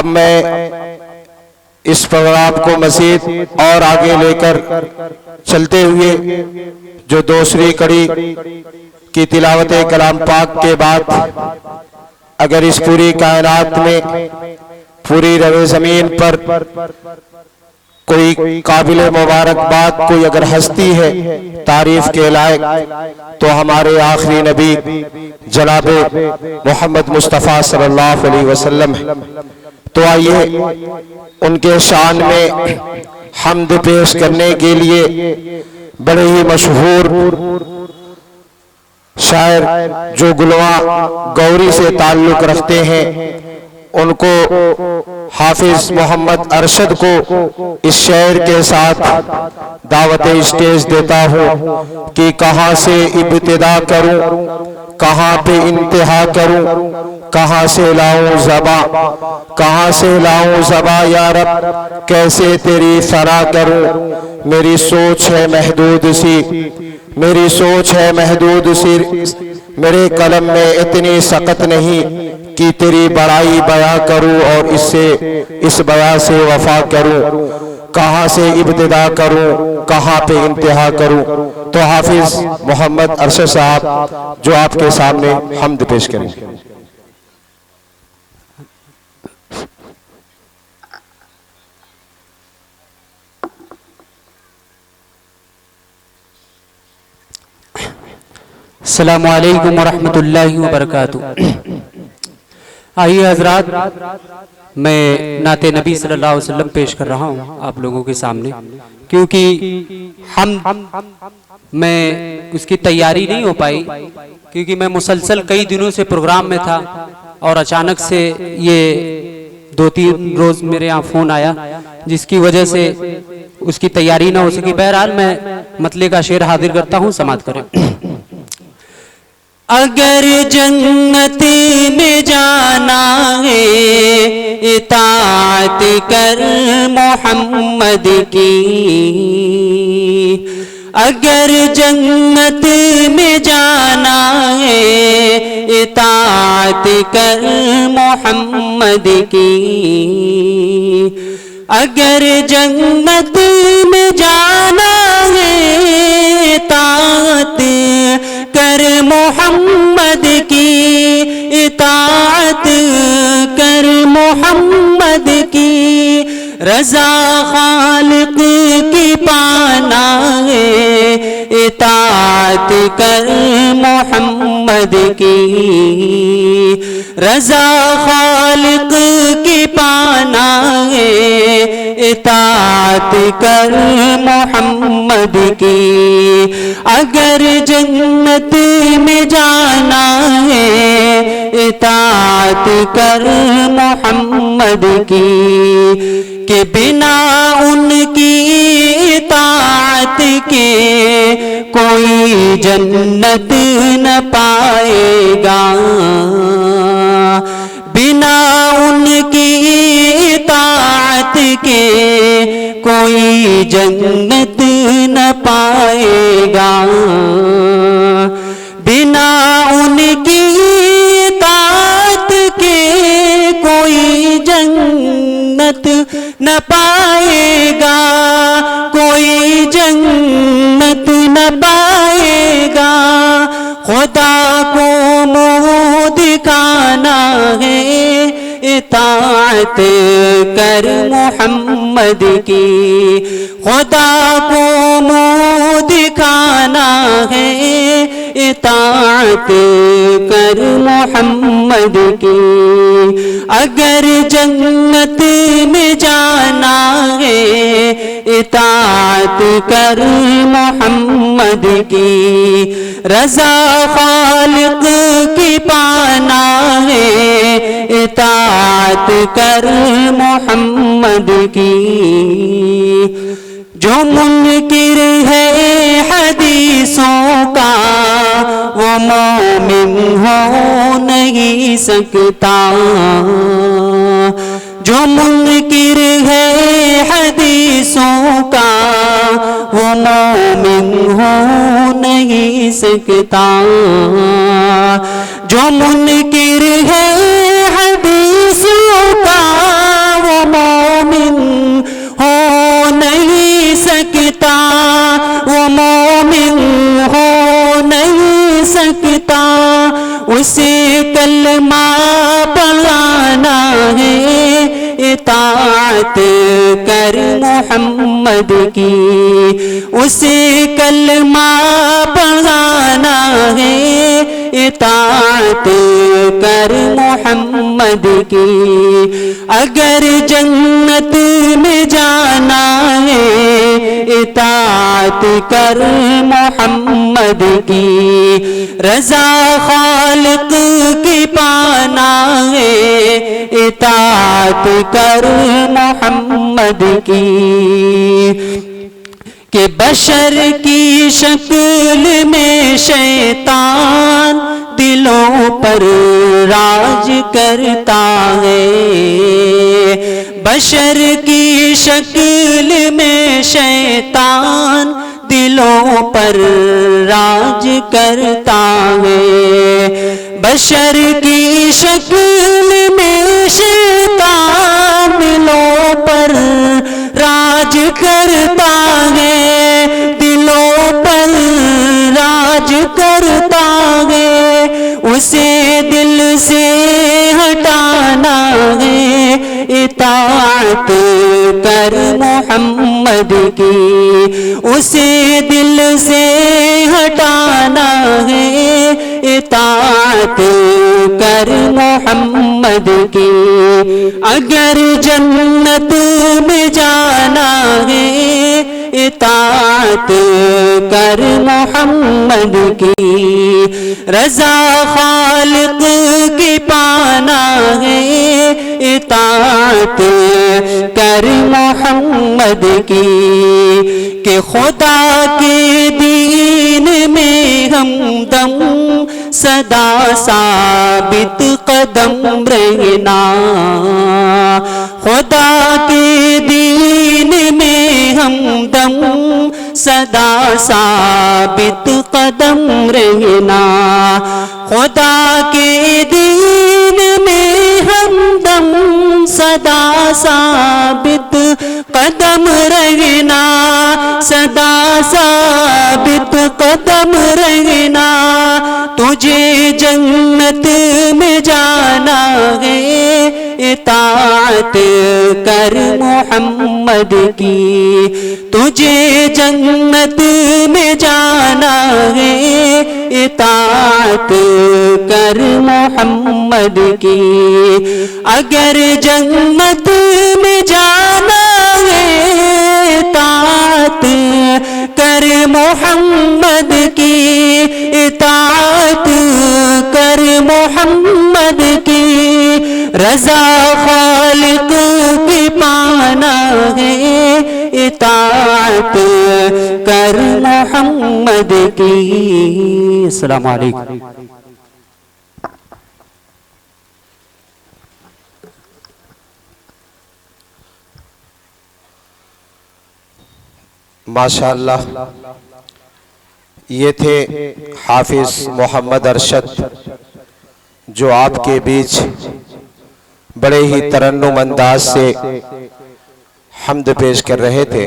अब मैं इस प्रोग्राम को मज़ीद और आगे लेकर चलते हुए जो दूसरी कड़ी की तिलावत कलाम पाक के बाद अगर इस पूरी कायनात में पूरी रवे ज़मीन पर कोई काबिल मुबारकबाद कोई अगर हस्ती है तारीफ के लायक तो हमारे आखिरी नबी जनाब मोहम्मद मुस्तफ़ा सल्लल्लाहु अलैहि वसल्लम है। तो आइए उनके शान में हम्द पेश करने के लिए बड़े ही मशहूर शायर जो गुलवा गौरी से ताल्लुक रखते हैं उनको हाफिज मोहम्मद अरशद को इस शेर के साथ दावत स्टेज देता हूँ कि कहाँ से इब्तिदा करूँ, कहाँ पे इंतहा करूँ, कहाँ से लाऊं ज़बा, कहाँ से लाऊं ज़बा या रब, कैसे तेरी सना करूँ। मेरी सोच है महदूद सी, मेरी सोच है महदूद सी, मेरे कलम में इतनी सख्त नहीं कि तेरी बड़ाई बयां करूं और इससे इस बयां से वफा करूं। कहाँ से इब्तिदा करूं, कहाँ पे इंतहा करूं। तो हाफिज मोहम्मद अरशद साहब जो आपके सामने हम्द पेश करेंगे। अस्सलामु अलैकुम वरहमतुल्लाहि वबरकातुहू। आइए हजरात, मैं नाते नबी सल्लल्लाहु अलैहि वसल्लम पेश कर रहा हूँ आप लोगों के सामने, क्योंकि हम मैं उसकी तैयारी नहीं हो पाई, क्योंकि मैं मुसलसल कई दिनों से प्रोग्राम में था और अचानक से ये 2-3 रोज मेरे यहाँ फ़ोन आया जिसकी वजह से उसकी तैयारी ना हो सकी। बहरहाल मैं मतले का शेर हाजिर करता हूँ, समात करें। अगर जन्नत में जाना है इताअत कर मोहम्मद की, अगर जन्नत में जाना है इताअत कर मोहम्मद की, अगर जन्नत में जाना है इताअत कर मोहम्मद की, इताअत कर मोहम्मद की, रज़ा खालिक की पाना है इताअत कर मोहम्मद की, रज़ा खालिक की पाना है इताअत कर मोहम्मद की, अगर जन्नत में जाना है इताअत कर मोहम्मद की, के बिना उनकी इताअत के कोई जन्नत न पाएगा, बिना उनकी इताअत के कोई जन्नत न पाएगा, बिना उनकी इताअत के कोई जन्नत न पाएगा, कोई जन्नत न पाएगा। खुदा को मुँह दिखाना है इताअत कर मोहम्मद की, खुदा को मुँह दिखाना है इताअत कर मोहम्मद की, अगर जन्नत में जाना है इताअत कर मोहम्मद की, रज़ा खालिक की पाना है इताअत कर मोहम्मद की। जो मुनकिर है हदीसों का वो मोमिन हो नहीं सकता, जो मुनकिर है हदीसों का वो मोमिन हो नहीं सकता, जो मुनकिर है हदीसों का सकता, उसे कलमा पढ़ाना है, इताअत कर मोहम्मद की, उसे कलमा पढ़ाना है, इताअत कर मोहम्मद की। अगर जन्नत में जाना है, इताअत कर मोहम्मद की, रज़ा खालिक की पाना है, इताअत कर मोहम्मद की। कि बशर की शक्ल में शैतान दिलों पर राज करता है, बशर की शक्ल में शैतान दिलों पर राज करता है, बशर की शक्ल में शैतान दिलों पर राज करता है, दिलों पर राज करता है, उसे दिल से हटाना है, इताअत कर मोहम्मद की, उसे दिल से हटाना है, इताअत कर मोहम्मद की। अगर जन्नत में जाना है, इताअत कर मोहम्मद की, रज़ा खालिक की पाना है, इताअत कर मोहम्मद की। कि खुदा के दीन में हमदम सदा साबित कदम रहना, खुदा के दीन में हमदम सदा साबित कदम रहना, खुदा के दीन में हमदम सदा साबित कदम रहना, सदा साबित कदम रहना। तुझे जन्नत में जाना है, इताअत कर मोहम्मद की, तुझे जन्नत में जाना है, इताअत कर मोहम्मद की। अगर जन्नत में जाना है, इताअत कर मोहम्मद की, इताअत कर मोहम्मद की, रज़ा खालिक की पाना है, इताअत कर मोहम्मद की। अस्सलाम वालेकुम। माशाअल्लाह, ये थे हाफिज मोहम्मद अरशद, जो आपके बीच बड़े ही तरन्नुम अंदाज से हम्द पेश कर रहे थे।